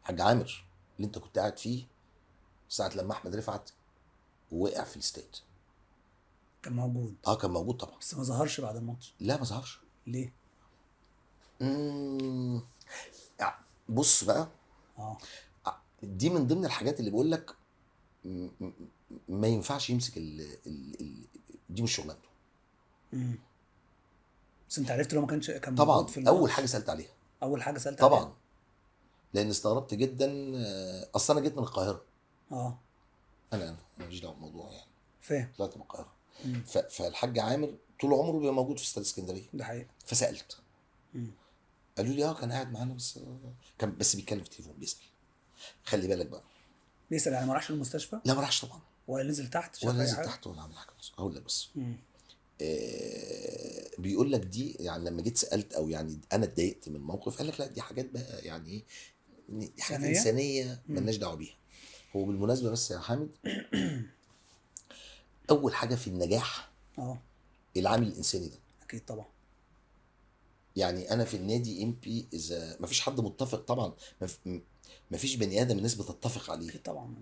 حاج عامر اللي انت كنت قاعد فيه ساعه لما احمد رفعت وقع في الاستاد. كان موجود كان موجود طبعا. بس ما ظهرش بعد الماتش. لا ما ظهرش. ليه؟ مم، بص بقى، اه. دي من ضمن الحاجات اللي بقول لك ما ينفعش يمسك دي مش شغلانته. امم بس انت عرفت لو ما كان موجود طبعا في اول حاجه الماتش؟ سالت عليها. اول حاجه سالت عليها. طبعا لان استغربت جدا. اصل انا جيت من القاهره. اه. انا ماليش دعوه بالموضوع يعني. فاهم. طلعت من القاهره. امم فالحاج عامر طول عمره بيبقى موجود في استاد اسكندريه. ده حقيقه. فسالت، امم قالوا لي كان قاعد معانا بس كان بس بيتكلم في التليفون بيسال. خلي بالك بقى. بيسال يعني ما راحش المستشفى لا ما راحش طبعا. ولا نزل تحت ولا شاف اي نزل حاجه؟ تحت ولا عمل حاجه. بس هقول لك بس. امم بيقول لك دي يعني لما جيت سالت او يعني انا اتضايقت من الموقف، قال لك لا دي حاجات بقى يعني ايه، دي حاجات ثانيه. انسانيه امم ملناش دعوه بيها. هو بالمناسبه بس يا حامد، اول حاجه في النجاح اه. العامل الانساني ده. اكيد طبعا. يعني انا في النادي ام بي اذا ما فيش حد متفق طبعا، ما فيش بني ادم الناس بتتفق عليه. اكيد طبعا.